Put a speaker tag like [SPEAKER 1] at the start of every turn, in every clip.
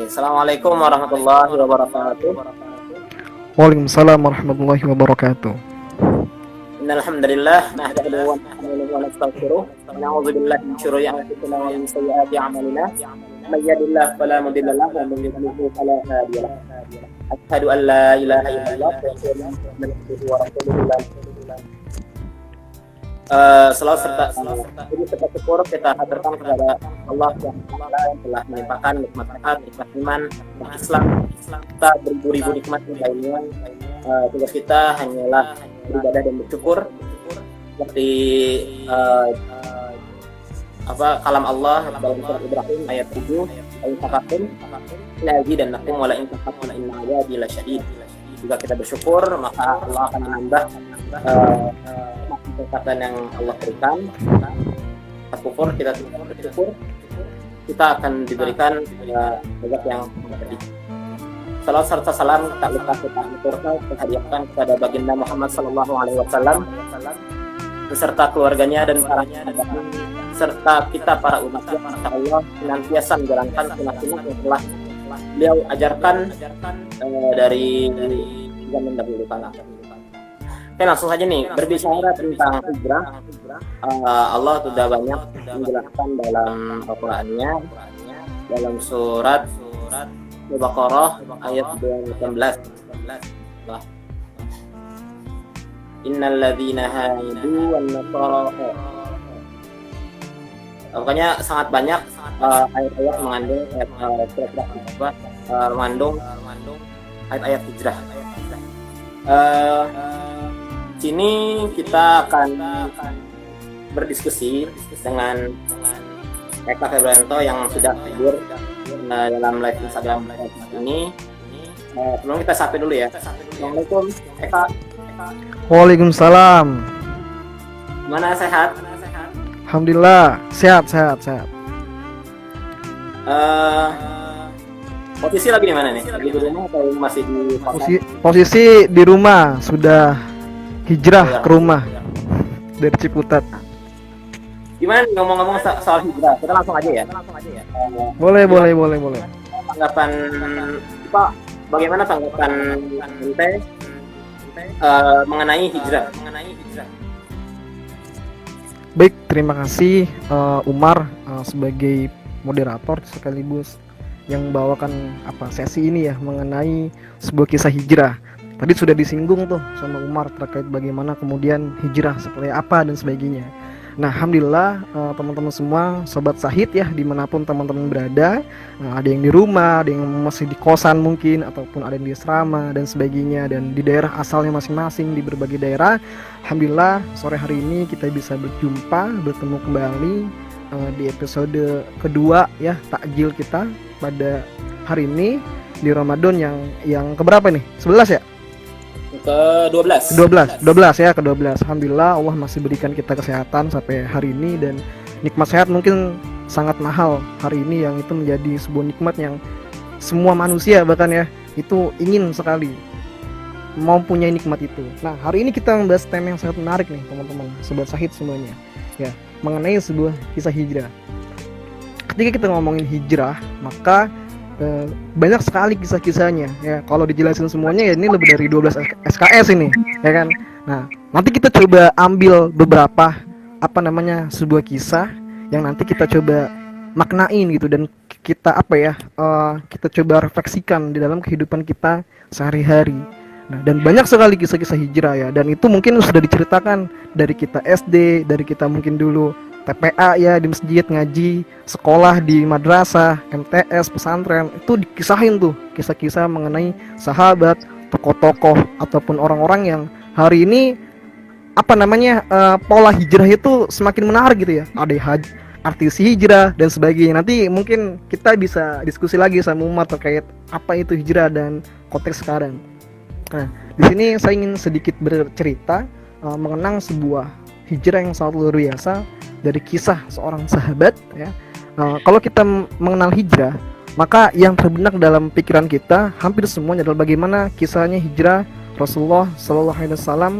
[SPEAKER 1] Assalamualaikum warahmatullahi wabarakatuh.
[SPEAKER 2] Waalaikumsalam warahmatullahi wabarakatuh.
[SPEAKER 1] Innal hamdalillah nahmaduhu wa nasta'inuhu wa nastaghfiruh wa na'udzu billahi min shururi anfusina wa min sayyiati a'malina. May yahdihillahu fala mudilla lahu wa man yudlil fala hadiya lahu. Asyhadu an la ilaha illallah wa asyhadu anna Muhammadan abduhu wa rasuluh. Selawat serta syukur kita haturkan kepada Allah yang telah melimpahkan nikmat sehat, nikmat iman, nikmat Islam, kita beribu-ribu nikmat lainnya. Tugas kita hanyalah beribadah dan bersyukur seperti kalam Allah dalam surat Ibrahim ayat 7, in syakatum la azidannakum wa la in kafartum inna 'adzabi lasyadid. Jika kita bersyukur maka Allah akan menambah kesempatan yang Allah berikan. Kita kufur, kita tidak bersyukur, kita akan diberikan azab yang pedih. Salam serta salam tak lupa kita aturkan, kita hadiahkan kepada baginda Muhammad sallallahu alaihi wasallam beserta keluarganya dan para sahabatnya serta kita para umatnya, insyaallah senantiasa menjalankan sunnah-sunnah yang telah beliau ajarkan dari zaman dahulu kala. Oke, langsung saja nih, berbicara tentang hijrah. Allah sudah banyak menjelaskan dalam Al-Qur'annya dalam surat Al-Baqarah ayat 218. Innal ladzina hadu wan nasara. Pokoknya sangat banyak ayat-ayat mengandung mengandung ayat-ayat hijrah. Sini kita akan berdiskusi dengan Eka Febrianto yang sudah hadir dalam live Instagram ini. Sebelum kita sapa dulu ya. Assalamualaikum Eka.
[SPEAKER 2] Waalaikumsalam.
[SPEAKER 1] Gimana, sehat?
[SPEAKER 2] Alhamdulillah, sehat.
[SPEAKER 1] Posisi lagi di mana nih? Lagi di rumah atau masih di kota?
[SPEAKER 2] Posisi di rumah, sudah hijrah ke rumah dari Ciputat.
[SPEAKER 1] Gimana nih, ngomong-ngomong soal hijrah? Kita langsung aja ya.
[SPEAKER 2] Boleh.
[SPEAKER 1] Tanggapan Pak, bagaimana tanggapan ente mengenai hijrah?
[SPEAKER 2] Baik, terima kasih Umar sebagai moderator sekaligus yang membawakan sesi ini ya mengenai sebuah kisah hijrah. Tadi sudah disinggung tuh sama Umar terkait bagaimana kemudian hijrah seperti apa dan sebagainya. Nah, alhamdulillah teman-teman semua, sobat Sahid ya, dimanapun teman-teman berada, ada yang di rumah, ada yang masih di kosan mungkin, ataupun ada yang di asrama dan sebagainya, dan di daerah asalnya masing-masing di berbagai daerah. Alhamdulillah sore hari ini kita bisa bertemu kembali di episode kedua ya, takjil kita pada hari ini di Ramadan yang keberapa nih? 11 ya?
[SPEAKER 1] Ke-12
[SPEAKER 2] ya, ke-12. Alhamdulillah Allah masih berikan kita kesehatan sampai hari ini, dan nikmat sehat mungkin sangat mahal hari ini, yang itu menjadi sebuah nikmat yang semua manusia bahkan ya itu ingin sekali mau punya nikmat itu. Nah, hari ini kita membahas tema yang sangat menarik nih teman-teman, sobat Sahid semuanya ya, mengenai sebuah kisah hijrah. Ketika kita ngomongin hijrah, maka banyak sekali kisah-kisahnya ya. Kalau dijelasin semuanya ya ini lebih dari 12 SKS ini ya kan. Nah, nanti kita coba ambil beberapa sebuah kisah yang nanti kita coba maknain gitu, dan kita kita coba refleksikan di dalam kehidupan kita sehari-hari. Nah, dan banyak sekali kisah-kisah hijrah ya, dan itu mungkin sudah diceritakan dari kita SD, dari kita mungkin dulu TPA ya, di masjid ngaji, sekolah di madrasah, MTS, pesantren, itu dikisahin tuh kisah-kisah mengenai sahabat, tokoh-tokoh ataupun orang-orang yang hari ini pola hijrah itu semakin menarik gitu ya. Ada artis hijrah dan sebagainya. Nanti mungkin kita bisa diskusi lagi sama Umar terkait apa itu hijrah dan konteks sekarang. Nah, di sini saya ingin sedikit bercerita mengenang sebuah hijrah yang sangat luar biasa dari kisah seorang sahabat ya. Kalau kita mengenal hijrah, maka yang terbenak dalam pikiran kita hampir semuanya adalah bagaimana kisahnya hijrah Rasulullah Shallallahu Alaihi Wasallam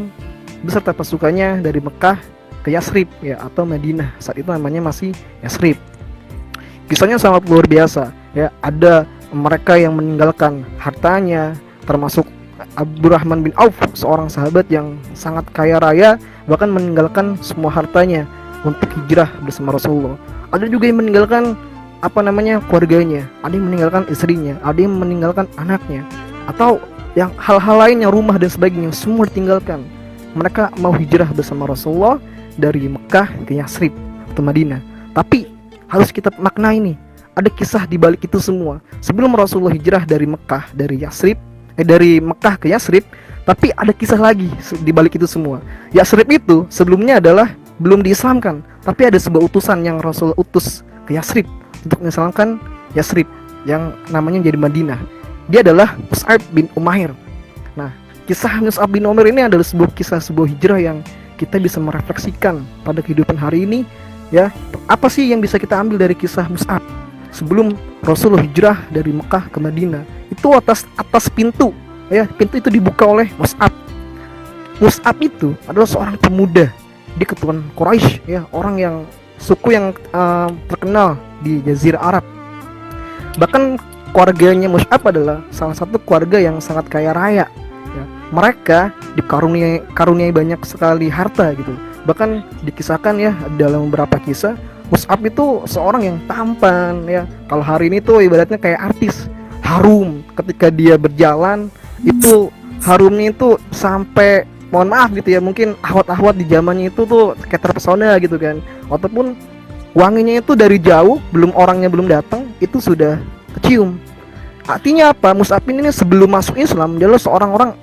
[SPEAKER 2] beserta pasukannya dari Mekah ke Yasrib ya, atau Madinah. Saat itu namanya masih Yasrib. Kisahnya sangat luar biasa ya. Ada mereka yang meninggalkan hartanya, termasuk Abdurrahman bin Auf, seorang sahabat yang sangat kaya raya, bahkan meninggalkan semua hartanya untuk hijrah bersama Rasulullah. Ada juga yang meninggalkan keluarganya, ada yang meninggalkan istrinya, ada yang meninggalkan anaknya, atau yang hal-hal lainnya, rumah dan sebagainya, semua ditinggalkan. Mereka mau hijrah bersama Rasulullah dari Mekah ke Yasrib atau Madinah. Tapi harus kita maknai nih, ada kisah di balik itu semua. Sebelum Rasulullah hijrah dari Mekah, dari Mekah ke Yasrib, tapi ada kisah lagi di balik itu semua. Yasrib itu sebelumnya adalah belum diislamkan, tapi ada sebuah utusan yang Rasulullah utus ke Yasrib untuk mengislamkan Yasrib yang namanya jadi Madinah. Dia adalah Mus'ab bin Umair. Nah, kisah Mus'ab bin Umair ini adalah sebuah hijrah yang kita bisa merefleksikan pada kehidupan hari ini, ya. Apa sih yang bisa kita ambil dari kisah Mus'ab? Sebelum Rasulullah hijrah dari Mekah ke Madinah, itu atas pintu, ya, pintu itu dibuka oleh Mus'ab. Mus'ab itu adalah seorang pemuda di keturunan Quraisy, ya, orang yang suku yang terkenal di Jazirah Arab. Bahkan keluarganya Mus'ab adalah salah satu keluarga yang sangat kaya raya, ya. Mereka dikaruniai banyak sekali harta gitu. Bahkan dikisahkan, ya, dalam beberapa kisah, Mus'ab itu seorang yang tampan, ya. Kalau hari ini tuh ibaratnya kayak artis, harum. Ketika dia berjalan itu harumnya itu sampai, mohon maaf gitu ya, mungkin ahwat-ahwat di zamannya itu tuh kayak terpesona gitu kan. Walaupun wanginya itu dari jauh, orangnya belum datang, itu sudah kecium. Artinya apa? Mus'ab ini sebelum masuk Islam dia adalah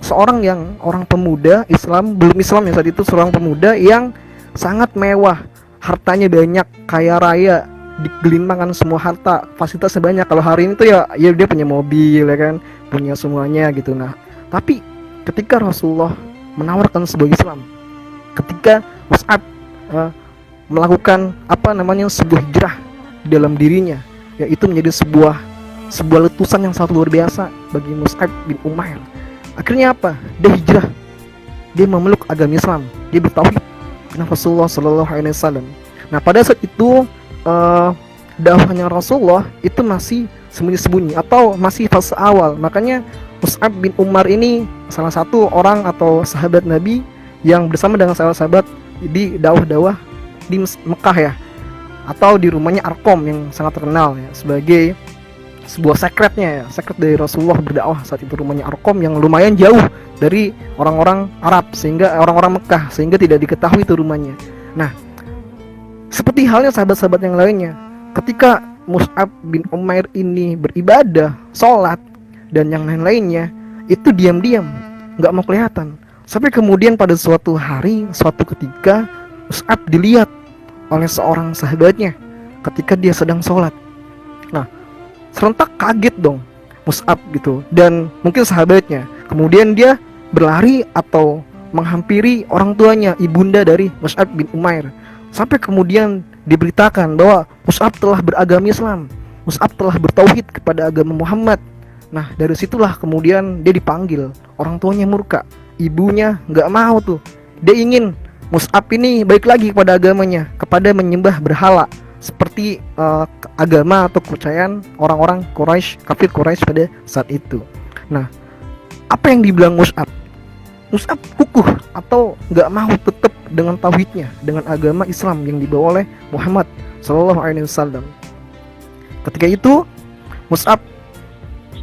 [SPEAKER 2] orang pemuda Islam, belum Islam ya saat itu, seorang pemuda yang sangat mewah, hartanya banyak, kaya raya, digelimpangkan semua harta, fasilitasnya banyak. Kalau hari ini tuh ya dia punya mobil, ya kan, punya semuanya gitu. Nah, tapi ketika Rasulullah menawarkan sebuah Islam, ketika Mus'ab melakukan sebuah hijrah di dalam dirinya, yaitu menjadi sebuah letusan yang sangat luar biasa bagi Mus'ab bin Umair. Akhirnya apa? Dia hijrah, dia memeluk agama Islam, dia bertauhid dengan Rasulullah SAW. Nah, pada saat itu dakwahnya Rasulullah itu masih sembunyi-sembunyi atau masih fase awal. Makanya Mus'ab bin Umair ini salah satu orang atau sahabat Nabi yang bersama dengan sahabat-sahabat di dakwah di Mekah, ya, atau di rumahnya Arqam yang sangat terkenal, ya, sebagai sebuah sekret dari Rasulullah berdakwah saat itu. Rumahnya Arqam yang lumayan jauh dari orang-orang Arab, sehingga orang-orang Mekah, sehingga tidak diketahui itu rumahnya. Nah, seperti halnya sahabat-sahabat yang lainnya, ketika Mus'ab bin Umair ini beribadah, sholat, dan yang lain-lainnya, itu diam-diam, nggak mau kelihatan. Sampai kemudian pada suatu hari, suatu ketika, Mus'ab dilihat oleh seorang sahabatnya ketika dia sedang sholat. Nah, serentak kaget dong Mus'ab gitu, dan mungkin sahabatnya. Kemudian dia berlari atau menghampiri orang tuanya, ibunda dari Mus'ab bin Umair. Sampai kemudian diberitakan bahwa Mus'ab telah beragama Islam, Mus'ab telah bertauhid kepada agama Muhammad. Nah, dari situlah kemudian dia dipanggil. Orang tuanya murka, ibunya nggak mau tuh. Dia ingin Mus'ab ini balik lagi kepada agamanya, kepada menyembah berhala, seperti agama atau kepercayaan orang-orang Quraisy, kafir Quraisy pada saat itu. Nah, apa yang dibilang Mus'ab? Mus'ab kukuh atau nggak mau tetap dengan tauhidnya, dengan agama Islam yang dibawa oleh Muhammad SAW. Ketika itu Mus'ab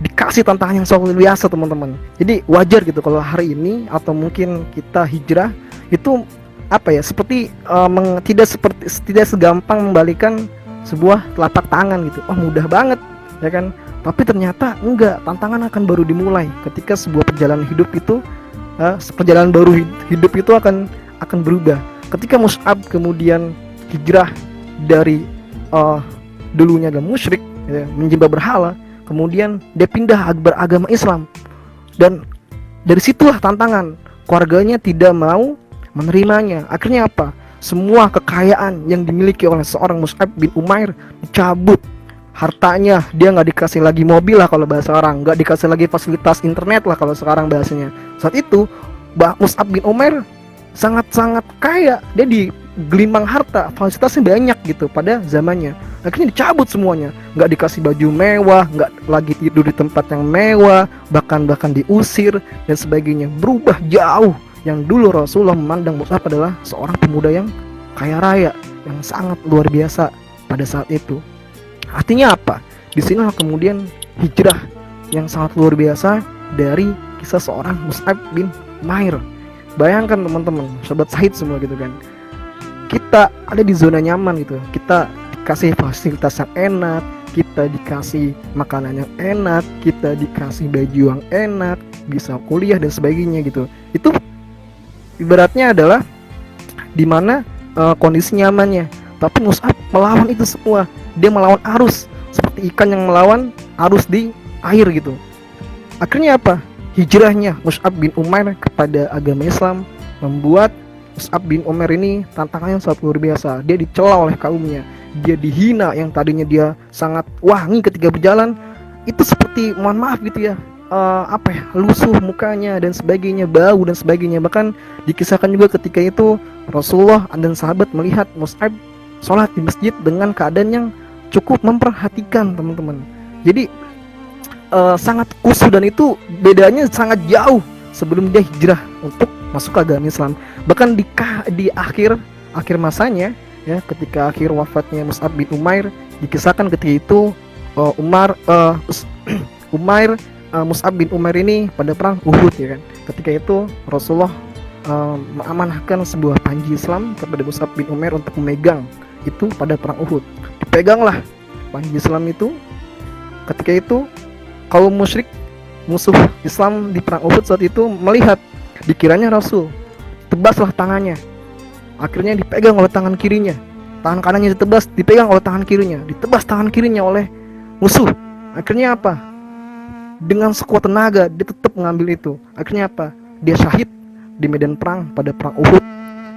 [SPEAKER 2] dikasih tantangan yang sangat luar biasa, teman-teman. Jadi wajar gitu kalau hari ini atau mungkin kita hijrah itu seperti tidak segampang membalikan sebuah telapak tangan gitu. Oh, mudah banget, ya kan? Tapi ternyata enggak, tantangan akan baru dimulai ketika sebuah perjalanan hidup itu akan berubah. Ketika Mus'ab kemudian hijrah dari dulunya agama musyrik, ya, menyembah berhala, kemudian dia pindah beragama Islam, dan dari situlah tantangan. Keluarganya tidak mau menerimanya. Akhirnya apa? Semua kekayaan yang dimiliki oleh seorang Mus'ab bin Umair dicabut. Hartanya dia nggak dikasih lagi mobil lah kalau bahasa orang, nggak dikasih lagi fasilitas internet lah kalau sekarang bahasanya. Saat itu Mus'ab bin Umair sangat-sangat kaya. Dia gelimang harta, fasilitasnya banyak gitu pada zamannya. Akhirnya dicabut semuanya, nggak dikasih baju mewah, nggak lagi tidur di tempat yang mewah, bahkan diusir dan sebagainya. Berubah jauh. Yang dulu Rasulullah memandang Mus'ab adalah seorang pemuda yang kaya raya, yang sangat luar biasa pada saat itu. Artinya apa? Di sini kemudian hijrah yang sangat luar biasa dari kisah seorang Mus'ab bin Umair. Bayangkan teman-teman, sobat Sahid semua gitu kan. Kita ada di zona nyaman gitu. Kita dikasih fasilitas yang enak, kita dikasih makanan yang enak, kita dikasih baju yang enak, bisa kuliah dan sebagainya gitu. Itu ibaratnya adalah dimana kondisi nyamannya. Tapi Mus'ab melawan itu semua. Dia melawan arus seperti ikan yang melawan arus di air gitu. Akhirnya apa? Hijrahnya Mus'ab bin Umair kepada agama Islam membuat Mus'ab bin Umair ini tantangannya sangat luar biasa. Dia dicela oleh kaumnya, dia dihina, yang tadinya dia sangat wangi ketika berjalan itu seperti, mohon maaf gitu ya, lusuh mukanya dan sebagainya, bau dan sebagainya. Bahkan dikisahkan juga ketika itu Rasulullah dan sahabat melihat Mus'ab sholat di masjid dengan keadaan yang cukup memperhatikan, teman-teman. Jadi sangat khusyuk, dan itu bedanya sangat jauh sebelum dia hijrah untuk masuk ke agama Islam. Bahkan di akhir masanya ya, ketika akhir wafatnya Mus'ab bin Umair, dikisahkan ketika itu Mus'ab bin Umair ini pada perang Uhud ya kan. Ketika itu Rasulullah mengamanahkan sebuah panji Islam kepada Mus'ab bin Umair untuk memegang itu pada perang Uhud. Dipeganglah panji Islam itu. Ketika itu kaum musyrik, musuh Islam di perang Uhud saat itu melihat, dikiranya Rasul, tebaslah tangannya. Akhirnya dipegang oleh tangan kirinya, tangan kanannya ditebas, dipegang oleh tangan kirinya, ditebas tangan kirinya oleh musuh. Akhirnya apa? Dengan sekuat tenaga dia tetap mengambil itu. Akhirnya apa? Dia syahid di medan perang pada perang Uhud.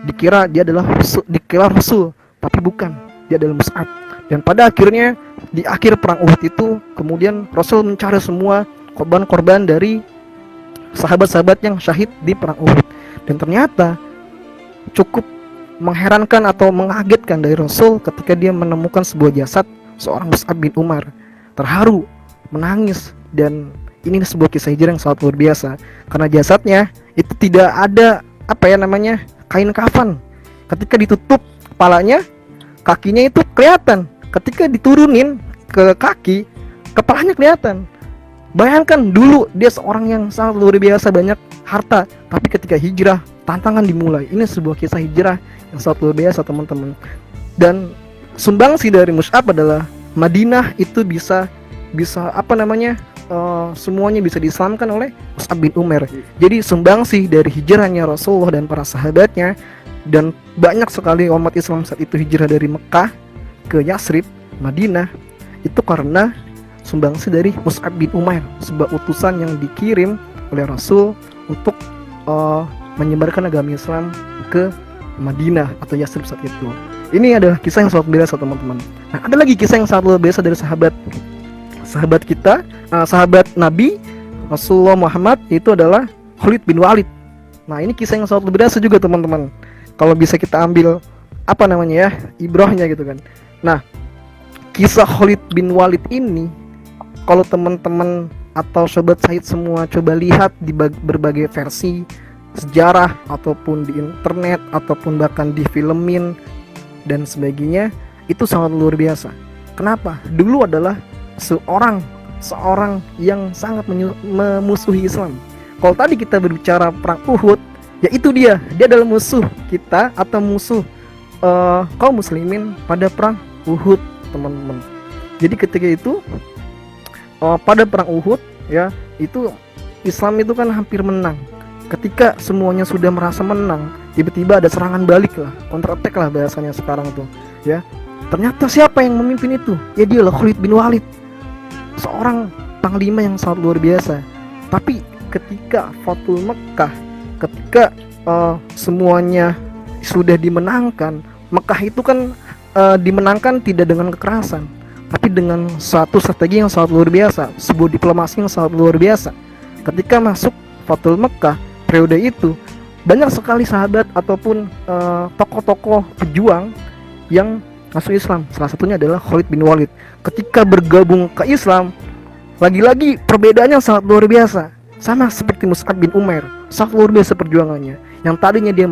[SPEAKER 2] Dikira dia adalah Rasul, tapi bukan, dia adalah Mus'ab. Dan pada akhirnya di akhir perang Uhud itu kemudian Rasul mencari semua korban-korban dari sahabat-sahabat yang syahid di perang Uhud. Dan ternyata cukup mengherankan atau mengagetkan dari Rasul ketika dia menemukan sebuah jasad seorang Mus'ab bin Umair. Terharu, menangis, dan ini sebuah kisah hijrah yang sangat luar biasa. Karena jasadnya itu tidak ada kain kafan. Ketika ditutup kepalanya, kakinya itu kelihatan. Ketika diturunin ke kaki, kepalanya kelihatan. Bayangkan dulu dia seorang yang sangat luar biasa banyak harta, tapi ketika hijrah tantangan dimulai. Ini sebuah kisah hijrah yang sangat luar biasa, teman-teman. Dan sumbangsi dari Mus'ab adalah Madinah itu bisa semuanya bisa diislamkan oleh Mus'ab bin Umair. Jadi sumbangsi dari hijrahnya Rasulullah dan para sahabatnya, dan banyak sekali umat Islam saat itu hijrah dari Mekah ke Yasrib, Madinah, itu karena sumbangsi dari Mus'ab bin Umair, sebuah utusan yang dikirim oleh Rasul untuk menyebarkan agama Islam ke Madinah atau Yasrib saat itu. Ini adalah kisah yang sangat biasa, teman-teman. Nah, ada lagi kisah yang sangat luar biasa dari sahabat kita, sahabat Nabi Rasulullah Muhammad, itu adalah Khalid bin Walid. Nah, ini kisah yang sangat luar biasa juga, teman-teman. Kalau bisa kita ambil ibrahnya gitu kan. Nah, kisah Khalid bin Walid ini, kalau teman-teman atau sobat Sahid semua coba lihat di berbagai versi sejarah ataupun di internet ataupun bahkan di filmin dan sebagainya, itu sangat luar biasa. Kenapa? Dulu adalah seorang yang sangat memusuhi Islam. Kalau tadi kita berbicara perang Uhud, ya itu dia adalah musuh kita atau musuh kaum muslimin pada perang Uhud, teman-teman. Jadi ketika itu pada perang Uhud ya, itu Islam itu kan hampir menang. Ketika semuanya sudah merasa menang, tiba-tiba ada serangan balik lah, counter attack lah bahasanya sekarang tuh ya. Ternyata siapa yang memimpin itu? Ya dialah Khalid bin Walid, seorang panglima yang sangat luar biasa. Tapi ketika Fathul Mekah, ketika semuanya sudah dimenangkan, Mekah itu kan dimenangkan tidak dengan kekerasan, tapi dengan suatu strategi yang sangat luar biasa, sebuah diplomasi yang sangat luar biasa. Ketika masuk Fathul Mekah periode itu, banyak sekali sahabat ataupun tokoh-tokoh pejuang yang masuk Islam. Salah satunya adalah Khalid bin Walid. Ketika bergabung ke Islam, lagi-lagi perbedaannya sangat luar biasa. Sama seperti Mus'ab bin Umair, sangat luar biasa perjuangannya. Yang tadinya dia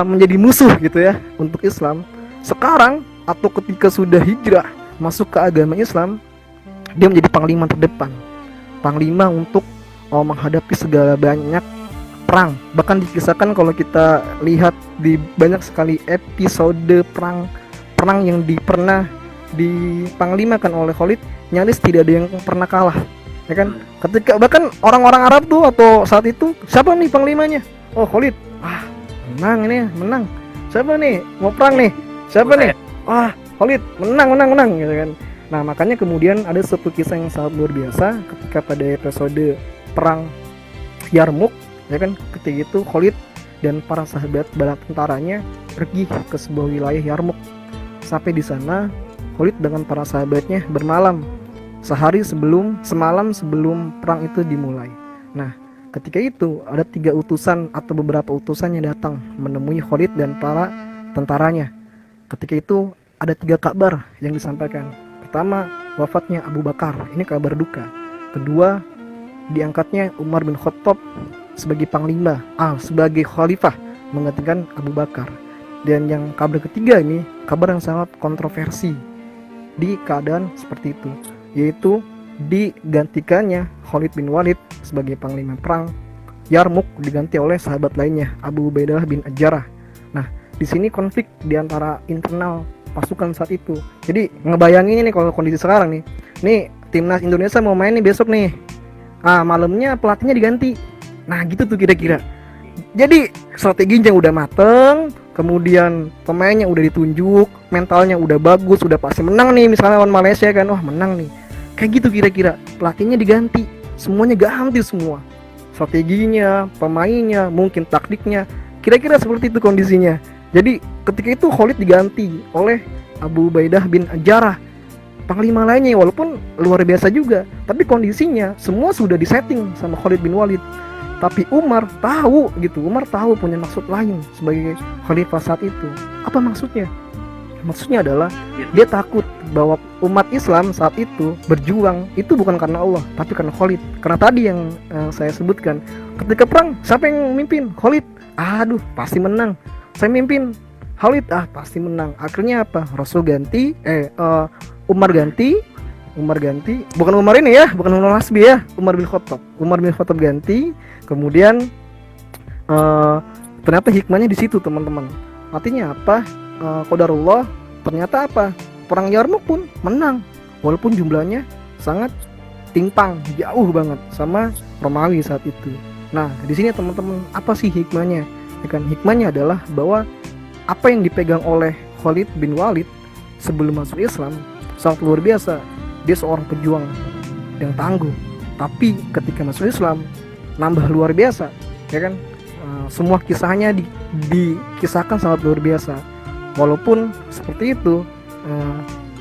[SPEAKER 2] menjadi musuh gitu ya untuk Islam. Sekarang atau ketika sudah hijrah masuk ke agama Islam, dia menjadi panglima terdepan, panglima untuk menghadapi segala banyak perang. Bahkan dikisahkan kalau kita lihat di banyak sekali episode perang yang pernah dipanglimakan oleh Khalid, nyaris tidak ada yang pernah kalah, ya kan? Ketika bahkan orang-orang Arab tuh atau saat itu, siapa nih panglimanya? Oh, Khalid. Menang. Siapa nih mau perang nih? Siapa nih? Khalid, menang gitu kan. Nah, makanya kemudian ada satu kisah yang sangat luar biasa ketika pada episode perang Yarmuk, ya kan, ketika itu Khalid dan para sahabat bala tentaranya pergi ke sebuah wilayah Yarmuk. Sampai di sana Khalid dengan para sahabatnya bermalam semalam sebelum perang itu dimulai. Nah, ketika itu ada 3 utusan atau beberapa utusan yang datang menemui Khalid dan para tentaranya. Ketika itu ada 3 kabar yang disampaikan. Pertama, wafatnya Abu Bakar, ini kabar duka. Kedua, diangkatnya Umar bin Khattab sebagai panglima, sebagai khalifah menggantikan Abu Bakar. Dan yang kabar ketiga ini kabar yang sangat kontroversi di keadaan seperti itu, yaitu digantikannya Khalid bin Walid sebagai panglima perang Yarmuk diganti oleh sahabat lainnya, Abu Ubaidah bin Al-Jarrah. Nah, di sini konflik di antara internal pasukan saat itu. Jadi ngebayangin nih kalau kondisi sekarang nih timnas Indonesia mau main nih besok nih. Malamnya pelatihnya diganti. Nah, gitu tuh kira-kira. Jadi strateginya udah mateng, kemudian pemainnya udah ditunjuk, mentalnya udah bagus, udah pasti menang nih misalnya lawan Malaysia kan. Wah, menang nih. Kayak gitu kira-kira. Pelatihnya diganti, semuanya ganti semua. Strateginya, pemainnya, mungkin taktiknya. Kira-kira seperti itu kondisinya. Jadi ketika itu Khalid diganti oleh Abu Ubaidah bin Al-Jarrah, panglima lainnya, walaupun luar biasa juga, tapi kondisinya semua sudah disetting sama Khalid bin Walid. Tapi Umar tahu punya maksud lain sebagai khalifah saat itu. Apa maksudnya? Maksudnya adalah dia takut bahwa umat Islam saat itu berjuang itu bukan karena Allah, tapi karena Khalid. Karena tadi yang saya sebutkan, ketika perang siapa yang memimpin? Khalid. Aduh, pasti menang. Saya mimpin, Khalid, pasti menang. Akhirnya apa? Rasul ganti, Umar ganti, bukan Umar ini ya, bukan Umar Hasbi ya, Umar bin Khattab ganti. Kemudian ternyata hikmahnya di situ teman-teman. Artinya apa? Qadarullah, ternyata apa? Perang Yarmuk pun menang, walaupun jumlahnya sangat timpang, jauh banget sama Romawi saat itu. Nah, di sini teman-teman, apa sih hikmahnya? Hikmahnya adalah bahwa apa yang dipegang oleh Khalid bin Walid sebelum masuk Islam sangat luar biasa. Dia seorang pejuang yang tangguh, tapi ketika masuk Islam nambah luar biasa, ya kan? Semua kisahnya dikisahkan sangat luar biasa. Walaupun seperti itu,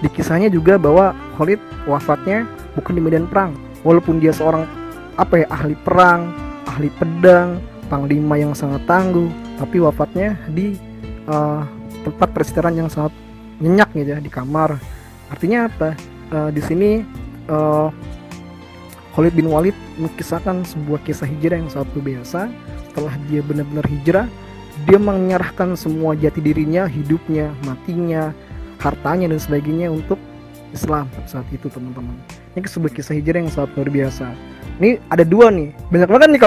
[SPEAKER 2] di kisahnya juga bahwa Khalid wafatnya bukan di medan perang. Walaupun dia seorang ahli perang, ahli pedang, panglima yang sangat tangguh, tapi wafatnya di tempat peristirahatan yang sangat nyenyak gitu ya, di kamar. Artinya apa? Di sini Khalid bin Walid mengisahkan sebuah kisah hijrah yang sangat luar biasa. Setelah dia benar-benar hijrah, dia menyerahkan semua jati dirinya, hidupnya, matinya, hartanya dan sebagainya untuk Islam saat itu teman-teman. Ini sebuah kisah hijrah yang sangat luar biasa. Ini ada 2 nih, banyak banget nih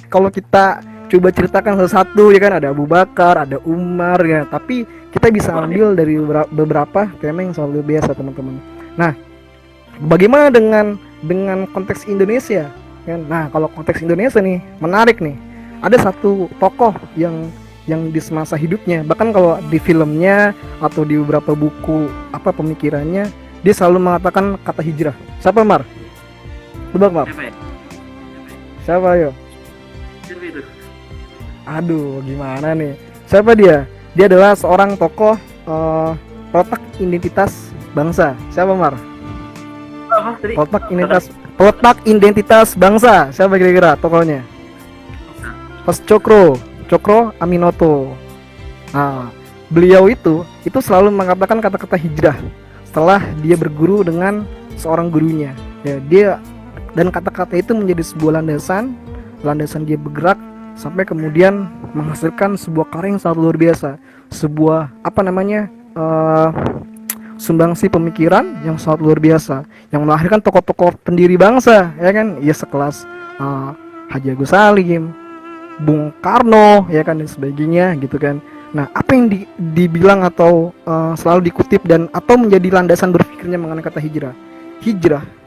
[SPEAKER 2] kalau kita coba ceritakan satu-satu, ya kan. Ada Abu Bakar, ada Umar ya, tapi kita bisa ambil dari beberapa tema yang sangat luar biasa teman-teman. Nah, bagaimana dengan konteks Indonesia kan? Nah, kalau konteks Indonesia nih menarik nih. Ada satu tokoh yang di semasa hidupnya, bahkan kalau di filmnya atau di beberapa buku pemikirannya, dia selalu mengatakan kata hijrah. Siapa, Mar? Tebak, Mar. Siapa yo? Aduh, gimana nih? Siapa dia? Dia adalah seorang tokoh peletak identitas bangsa. Siapa, Mar? Peletak identitas bangsa. Siapa kira-kira tokohnya? Host Cokro Aminoto. Nah, beliau itu selalu mengatakan kata-kata hijrah setelah dia berguru dengan seorang gurunya. Ya, dia dan kata-kata itu menjadi sebuah landasan dia bergerak sampai kemudian menghasilkan sebuah karya yang sangat luar biasa, sebuah sumbangsi pemikiran yang sangat luar biasa, yang melahirkan tokoh-tokoh pendiri bangsa, ya kan, ya sekelas Haji Agus Salim, Bung Karno, ya kan, dan sebagainya gitu kan. Nah, apa yang dibilang atau selalu dikutip dan atau menjadi landasan berpikirnya mengenai kata hijrah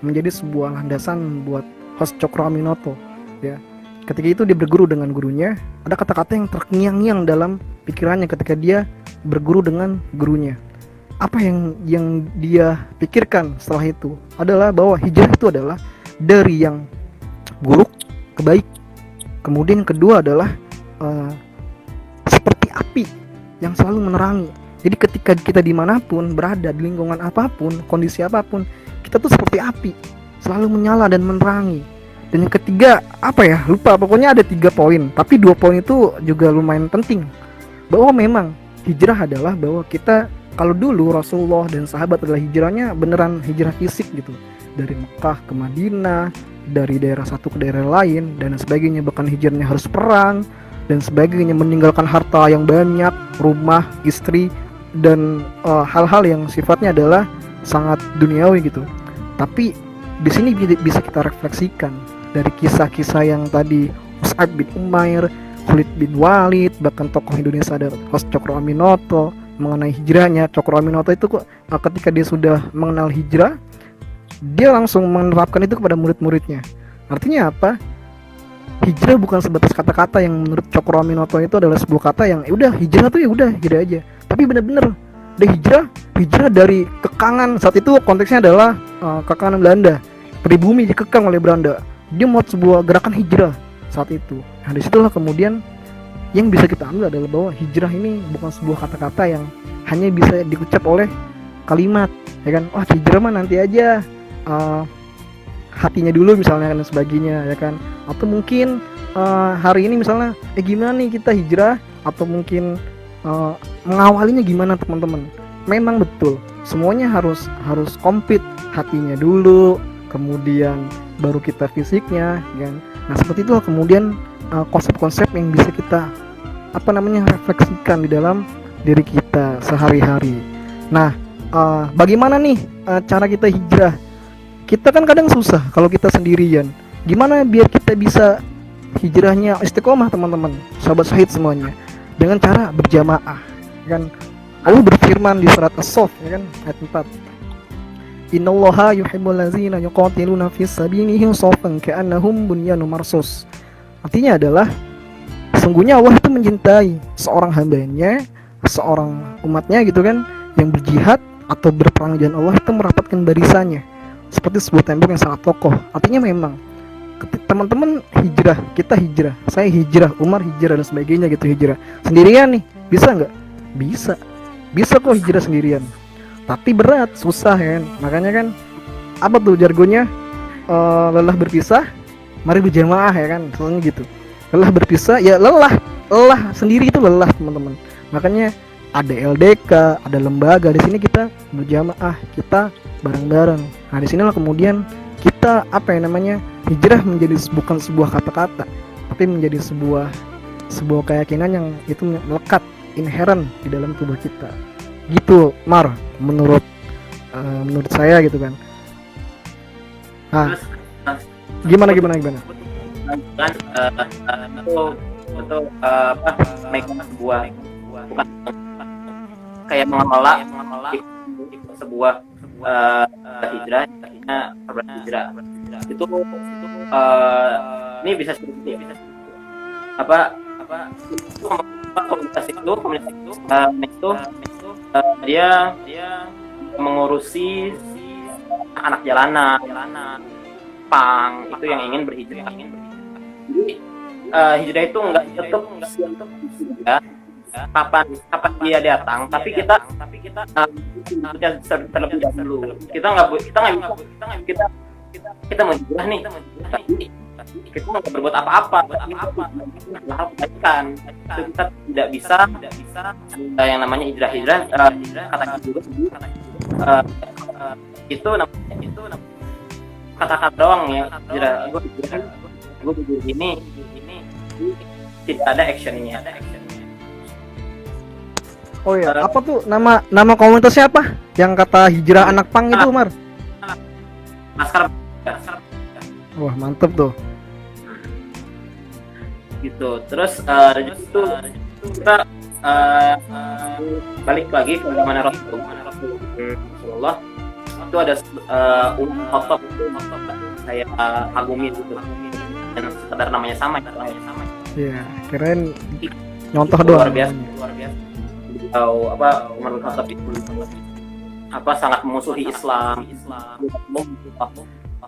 [SPEAKER 2] menjadi sebuah landasan buat Host Cokro Aminoto, ya. Ketika itu dia berguru dengan gurunya, ada kata-kata yang terngiang-ngiang dalam pikirannya ketika dia berguru dengan gurunya. Apa yang dia pikirkan setelah itu adalah bahwa hijrah itu adalah dari yang buruk ke baik. Kemudian yang kedua adalah seperti api yang selalu menerangi. Jadi ketika kita dimanapun berada, di lingkungan apapun, kondisi apapun, kita tuh seperti api, selalu menyala dan menerangi. Dan yang ketiga, lupa, pokoknya ada 3 poin, tapi 2 poin itu juga lumayan penting. Bahwa memang hijrah adalah bahwa kita, kalau dulu Rasulullah dan sahabat adalah hijrahnya beneran hijrah fisik gitu, dari Mekah ke Madinah, dari daerah satu ke daerah lain dan sebagainya, bahkan hijrahnya harus perang dan sebagainya, meninggalkan harta yang banyak, rumah, istri, dan hal-hal yang sifatnya adalah sangat duniawi gitu. Tapi di sini bisa kita refleksikan dari kisah-kisah yang tadi Mus'ab bin Umair, Khalid bin Walid, bahkan tokoh Indonesia ada Host Cokro Aminoto mengenai hijrahnya. Cokro Aminoto itu ketika dia sudah mengenal hijrah, dia langsung menerapkan itu kepada murid-muridnya. Artinya apa? Hijrah bukan sebatas kata-kata yang menurut Cokro Aminoto itu adalah sebuah kata yang udah hijrah tuh ya udah hijrah aja. Tapi benar-benar dia hijrah dari kekangan. Saat itu konteksnya adalah kekangan Belanda, pribumi dikekang oleh Belanda. Dia mau sebuah gerakan hijrah saat itu. Nah, disitulah kemudian yang bisa kita ambil adalah bahwa hijrah ini bukan sebuah kata-kata yang hanya bisa diucap oleh kalimat, ya kan? Wah, hijrah mah nanti aja, hatinya dulu misalnya dan sebagainya, ya kan? Atau mungkin hari ini misalnya, gimana nih kita hijrah, atau mungkin mengawalinya gimana teman-teman? Memang betul, semuanya harus komplit, hatinya dulu, kemudian baru kita fisiknya, kan? Nah, seperti itu kemudian konsep-konsep yang bisa kita refleksikan di dalam diri kita sehari-hari. Nah, bagaimana nih cara kita hijrah? Kita kan kadang susah kalau kita sendirian. Gimana biar kita bisa hijrahnya istiqomah, teman-teman, sahabat syahid semuanya? Dengan cara berjamaah, kan? Allah berfirman di surat As-Saff, ya kan, ayat 4. Innallaha yuhibbul ladzina yuqatiluna fis sabilihi shaffan ka'annahum bunyanun marsus. Artinya adalah sesungguhnya Allah itu mencintai seorang hambanya, seorang umatnya gitu kan, yang berjihad atau berperang di jalan Allah itu merapatkan barisannya seperti sebuah tembok yang sangat kokoh. Artinya memang teman-teman hijrah, kita hijrah, saya hijrah, Umar hijrah dan sebagainya gitu, hijrah sendirian nih, bisa nggak? Bisa kok hijrah sendirian, tapi berat, susah kan. Makanya kan apa tuh jargonnya, lelah berpisah mari berjamaah, ya kan, soalnya gitu. Lelah berpisah ya lelah sendiri itu lelah, teman-teman. Makanya ada LDK, ada lembaga, di sini kita berjamaah, kita bareng-bareng. Nah, di sinilah kemudian kita hijrah menjadi bukan sebuah kata-kata, tapi menjadi sebuah keyakinan yang itu melekat, inherent di dalam tubuh kita. Gitu, Mar, menurut saya gitu kan. Nah, gimana?
[SPEAKER 1] Kan itu make sebuah, bukan kayak mengelola sebuah hijrah, hijrah itu ini bisa komunitas itu dia mengurusi anak jalanan, pang itu yang ingin berhijrah. Jadi hijrah itu enggak tetap ya, kapan dia datang, tapi kita terlebih dahulu. Kita mau hijrah nih, tapi kita nggak berbuat apa-apa, hal kebaikan. Itu kita tidak bisa yang namanya hijrah. Kata juga itu namanya kata-kata doang ya. Hijrah, gue begini ini tidak ada actionnya.
[SPEAKER 2] Oh iya, apa tuh nama komunitasnya apa? Yang kata hijrah anak pang itu, Mar?
[SPEAKER 1] Laskar.
[SPEAKER 2] Wah, mantep tuh.
[SPEAKER 1] Gitu. Terus dari itu kita balik lagi ke mana Rasulullah itu ada khotbah saya kagumi gitu. Dan sekedar namanya sama.
[SPEAKER 2] Iya, keren nyontoh doang.
[SPEAKER 1] Luar biasa. Umar bin Khattab itu sangat memusuhi Islam.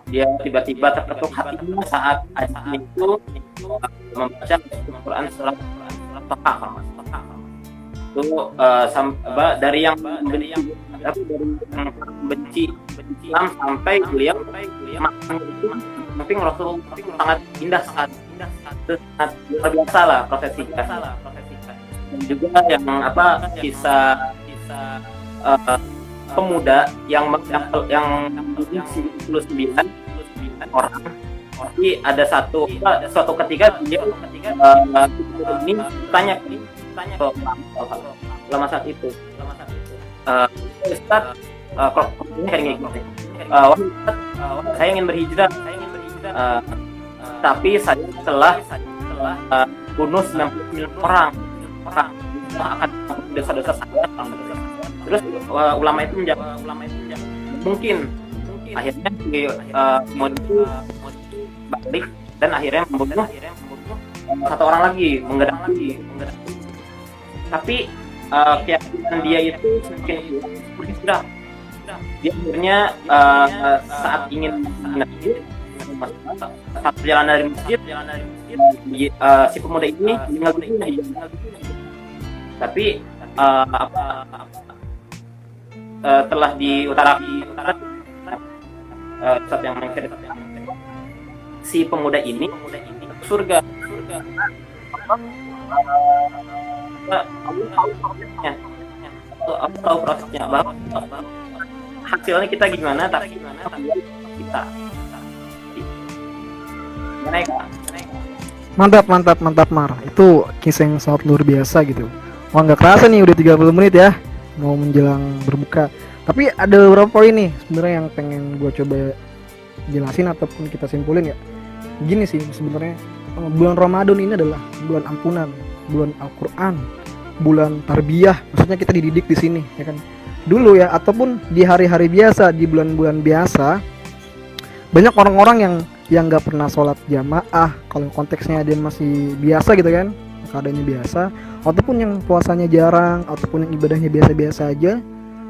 [SPEAKER 1] Dia tiba-tiba terketuk hatinya saat ayatnya itu membaca Al-Quran surah Al-Baqarah. Itu dari yang benci Islam sampai beliau maknanya itu mungkin Rasul sangat indah, sangat luar biasa lah prosesinya. Dan juga yang kisah pemuda yang 99 orang, tapi ada suatu ketika dia ini tanya lama saat itu Ustaz, kalau ini saya ingin berhijrah, tapi saya telah bunuh 99 orang akan dosa-dosa saya. Terus ulama itu menjawab mungkin. Akhirnya mau itu balik dan akhirnya membunuh satu orang lagi, menggedang lagi. Tapi keyakinan dia itu semakin berhijrah. Dia akhirnya saat ingin masjid, saat perjalanan dari masjid, si pemuda ini meninggal dunia. Tapi telah diutarakan saat yang menceritakan si pemuda ini surga. Aku tahu prosesnya bahwa hasilnya kita gimana, tapi kita
[SPEAKER 2] Mantap Mar. Itu kisah yang sangat luar biasa gitu. Wah, nggak kerasa nih udah 30 menit ya, mau menjelang berbuka. Tapi ada beberapa poin nih sebenarnya yang pengen gue coba jelasin ataupun kita simpulin ya. Gini sih sebenarnya, bulan Ramadan ini adalah bulan ampunan, bulan Al-Quran, bulan tarbiyah. Maksudnya kita dididik di sini, ya kan? Dulu ya, ataupun di hari-hari biasa, di bulan-bulan biasa, banyak orang-orang yang nggak pernah sholat jamaah. Kalau konteksnya dia masih biasa gitu kan, keadaannya biasa, ataupun yang puasanya jarang, ataupun yang ibadahnya biasa-biasa aja,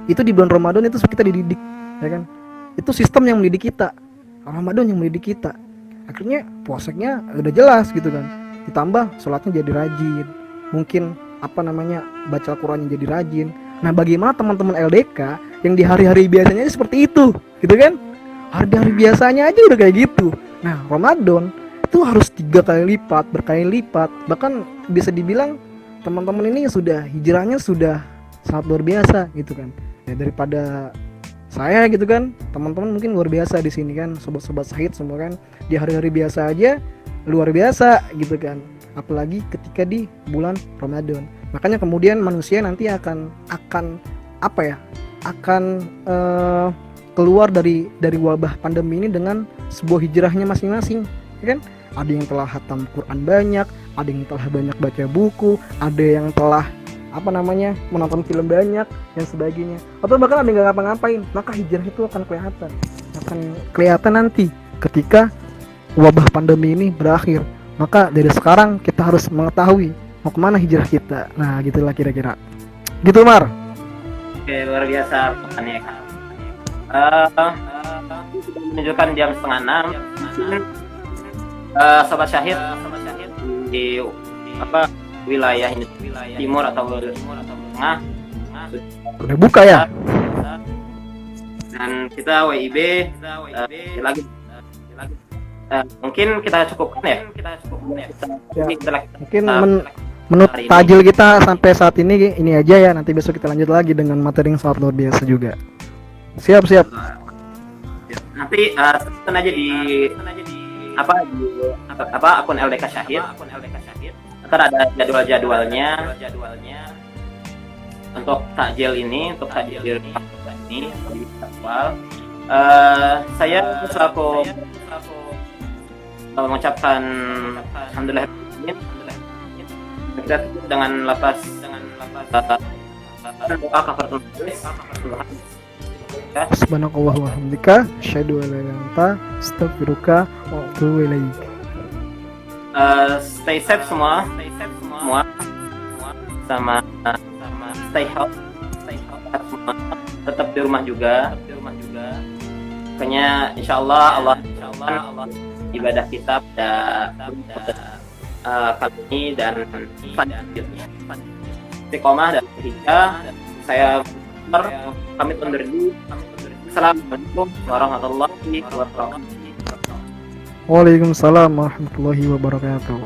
[SPEAKER 2] itu di bulan Ramadan itu kita dididik, ya kan? Itu sistem yang mendidik kita, Ramadan yang mendidik kita. Akhirnya puasanya udah jelas gitu kan, ditambah sholatnya jadi rajin, mungkin baca Al-Qurannya jadi rajin. Nah, bagaimana teman-teman LDK yang di hari-hari biasanya seperti itu, gitu kan? Hari-hari biasanya aja udah kayak gitu. Nah, Ramadan itu harus 3 kali lipat, berkali lipat. Bahkan bisa dibilang teman-teman ini sudah hijrahnya sudah sangat luar biasa gitu kan. Ya, daripada saya gitu kan, teman-teman mungkin luar biasa di sini kan, sobat-sobat Syahid semua kan, di hari-hari biasa aja luar biasa gitu kan. Apalagi ketika di bulan Ramadan. Makanya kemudian manusia nanti akan keluar dari wabah pandemi ini dengan sebuah hijrahnya masing-masing, ya kan? Ada yang telah hatam Quran banyak, ada yang telah banyak baca buku, ada yang telah menonton film banyak dan sebagainya, atau bahkan ada yang nggak ngapa-ngapain. Maka hijrah itu akan kelihatan nanti ketika wabah pandemi ini berakhir. Maka dari sekarang kita harus mengetahui mau kemana hijrah kita. Nah, gitulah kira-kira. Gitu, Mar.
[SPEAKER 1] Oke, luar biasa pesannya. Sudah menunjukkan jam 5:30. Sobat Syahid di wilayah ini, timur atau tengah
[SPEAKER 2] udah buka ya.
[SPEAKER 1] Dan kita WIB lagi Mungkin kita cukupkan ya.
[SPEAKER 2] Ya.
[SPEAKER 1] Kita-
[SPEAKER 2] Mungkin
[SPEAKER 1] kita-
[SPEAKER 2] menurut
[SPEAKER 1] hari ini.
[SPEAKER 2] tajil kita sampai saat ini aja ya. Nanti besok kita lanjut lagi dengan materi yang sangat luar biasa juga. Siap.
[SPEAKER 1] Nanti search aja di akun LDK Syahid. Ntar ada jadwalnya untuk takjil ini, untuk takjil ini di jadwal. Saya selaku mengucapkan alhamdulillah, kita tutup dengan lapas doa kafaratul majelis.
[SPEAKER 2] Subhanakallah wa hamdika, asyhadu an la ilaha illa anta, astaghfiruka wa atubu ilaik.
[SPEAKER 1] Stay safe semua, sama stay healthy, semua tetap di rumah juga. Pokoknya insya Allah ibadah kita pada kali ini dan selanjutnya. Istiqomah dan hijrah. Saya pamit undur diri. Assalamualaikum warahmatullahi wabarakatuh.
[SPEAKER 2] Waalaikumsalam warahmatullahi wabarakatuh.